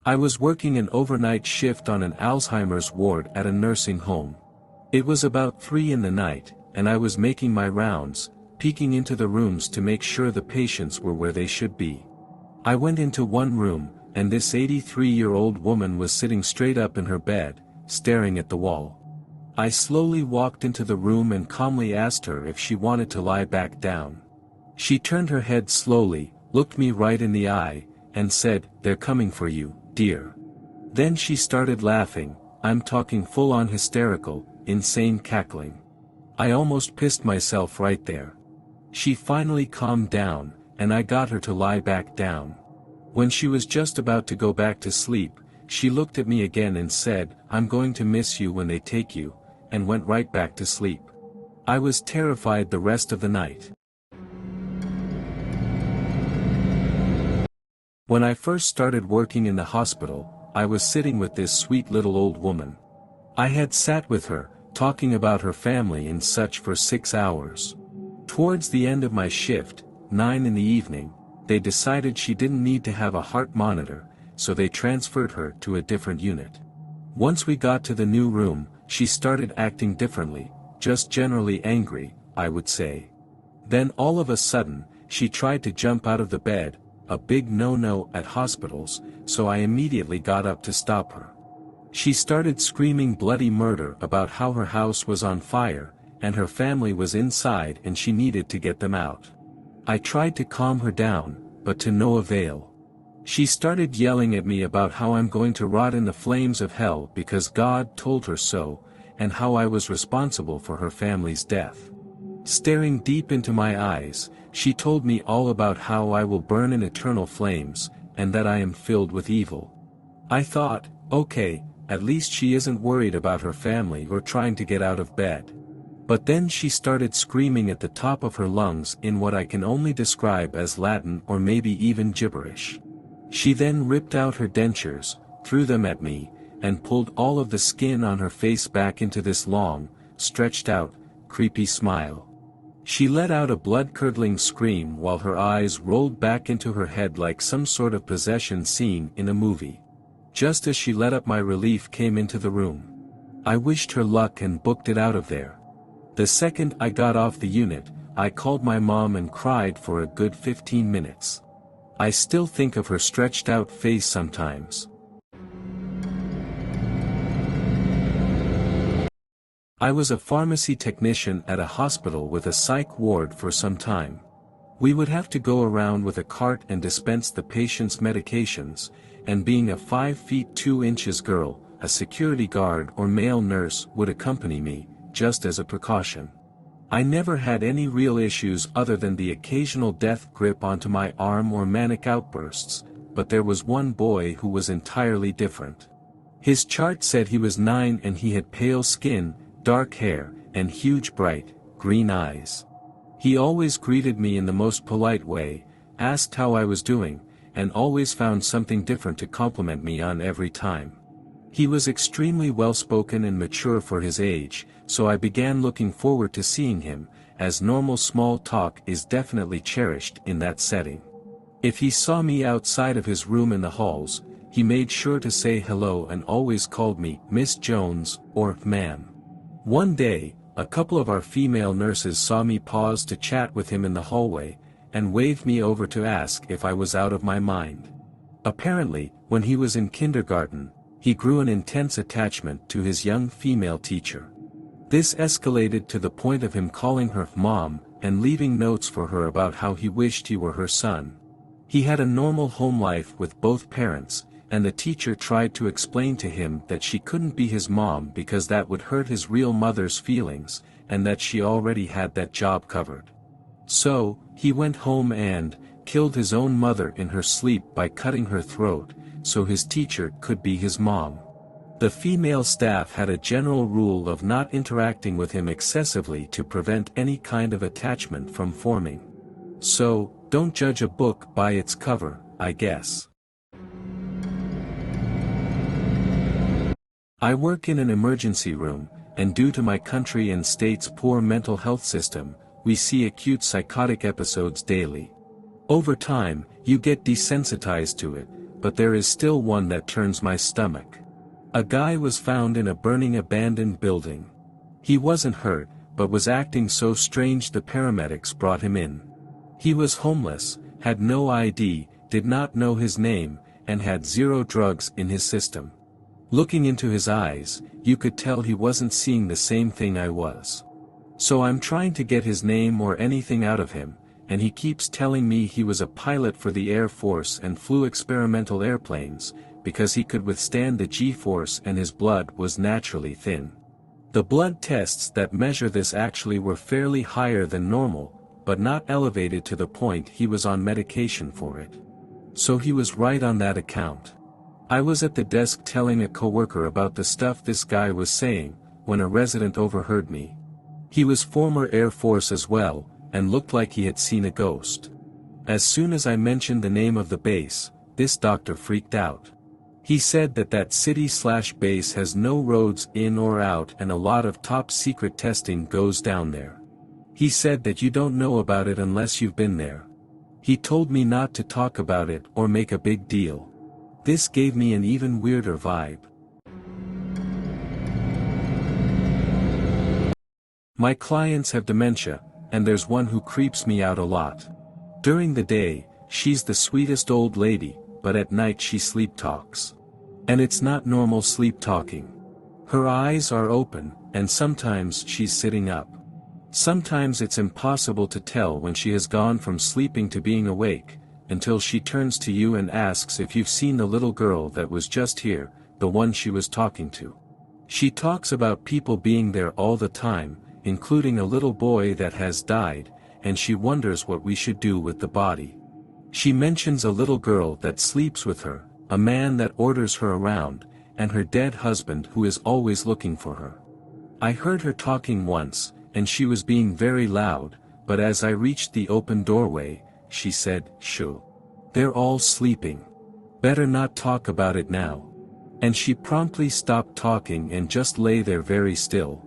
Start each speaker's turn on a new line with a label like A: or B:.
A: I was working an overnight shift on an Alzheimer's ward at a nursing home. It was about 3 in the night, and I was making my rounds, peeking into the rooms to make sure the patients were where they should be. I went into one room, and this 83-year-old woman was sitting straight up in her bed, staring at the wall. I slowly walked into the room and calmly asked her if she wanted to lie back down. She turned her head slowly, looked me right in the eye, and said, "They're coming for you, dear." Then she started laughing. I'm talking full-on hysterical, insane cackling. I almost pissed myself right there. She finally calmed down, and I got her to lie back down. When she was just about to go back to sleep, she looked at me again and said, "I'm going to miss you when they take you," and went right back to sleep. I was terrified the rest of the night. When I first started working in the hospital, I was sitting with this sweet little old woman. I had sat with her, talking about her family and such for 6 hours. Towards the end of my shift, 9 in the evening, they decided she didn't need to have a heart monitor, so they transferred her to a different unit. Once we got to the new room, she started acting differently, just generally angry, I would say. Then all of a sudden, she tried to jump out of the bed, a big no-no at hospitals, so I immediately got up to stop her. She started screaming bloody murder about how her house was on fire, and her family was inside and she needed to get them out. I tried to calm her down, but to no avail. She started yelling at me about how I'm going to rot in the flames of hell because God told her so, and how I was responsible for her family's death. Staring deep into my eyes, she told me all about how I will burn in eternal flames, and that I am filled with evil. I thought, okay, at least she isn't worried about her family or trying to get out of bed. But then she started screaming at the top of her lungs in what I can only describe as Latin or maybe even gibberish. She then ripped out her dentures, threw them at me, and pulled all of the skin on her face back into this long, stretched out, creepy smile. She let out a blood-curdling scream while her eyes rolled back into her head like some sort of possession scene in a movie. Just as she let up, my relief came into the room. I wished her luck and booked it out of there. The second I got off the unit, I called my mom and cried for a good 15 minutes. I still think of her stretched out face sometimes. I was a pharmacy technician at a hospital with a psych ward for some time. We would have to go around with a cart and dispense the patient's medications, and being a 5 feet 2 inches girl, a security guard or male nurse would accompany me, just as a precaution. I never had any real issues other than the occasional death grip onto my arm or manic outbursts, but there was one boy who was entirely different. His chart said he was 9 and he had pale skin, dark hair, and huge bright, green eyes. He always greeted me in the most polite way, asked how I was doing, and always found something different to compliment me on every time. He was extremely well-spoken and mature for his age, so I began looking forward to seeing him, as normal small talk is definitely cherished in that setting. If he saw me outside of his room in the halls, he made sure to say hello and always called me Miss Jones or ma'am. One day, a couple of our female nurses saw me pause to chat with him in the hallway, and waved me over to ask if I was out of my mind. Apparently, when he was in kindergarten, he grew an intense attachment to his young female teacher. This escalated to the point of him calling her mom, and leaving notes for her about how he wished he were her son. He had a normal home life with both parents, and the teacher tried to explain to him that she couldn't be his mom because that would hurt his real mother's feelings, and that she already had that job covered. So, he went home and killed his own mother in her sleep by cutting her throat, so his teacher could be his mom. The female staff had a general rule of not interacting with him excessively to prevent any kind of attachment from forming. So, don't judge a book by its cover, I guess. I work in an emergency room, and due to my country and state's poor mental health system, we see acute psychotic episodes daily. Over time, you get desensitized to it, but there is still one that turns my stomach. A guy was found in a burning abandoned building. He wasn't hurt, but was acting so strange the paramedics brought him in. He was homeless, had no ID, did not know his name, and had 0 drugs in his system. Looking into his eyes, you could tell he wasn't seeing the same thing I was. So I'm trying to get his name or anything out of him, and he keeps telling me he was a pilot for the Air Force and flew experimental airplanes, because he could withstand the G-force and his blood was naturally thin. The blood tests that measure this actually were fairly higher than normal, but not elevated to the point he was on medication for it. So he was right on that account. I was at the desk telling a coworker about the stuff this guy was saying, when a resident overheard me. He was former Air Force as well, and looked like he had seen a ghost. As soon as I mentioned the name of the base, this doctor freaked out. He said that city/base has no roads in or out and a lot of top secret testing goes down there. He said that you don't know about it unless you've been there. He told me not to talk about it or make a big deal. This gave me an even weirder vibe. My clients have dementia, and there's one who creeps me out a lot. During the day, she's the sweetest old lady, but at night she sleep talks. And it's not normal sleep talking. Her eyes are open, and sometimes she's sitting up. Sometimes it's impossible to tell when she has gone from sleeping to being awake, until she turns to you and asks if you've seen the little girl that was just here, the one she was talking to. She talks about people being there all the time, including a little boy that has died, and she wonders what we should do with the body. She mentions a little girl that sleeps with her, a man that orders her around, and her dead husband who is always looking for her. I heard her talking once, and she was being very loud, but as I reached the open doorway, she said, "Shoo. They're all sleeping. Better not talk about it now." And she promptly stopped talking and just lay there very still.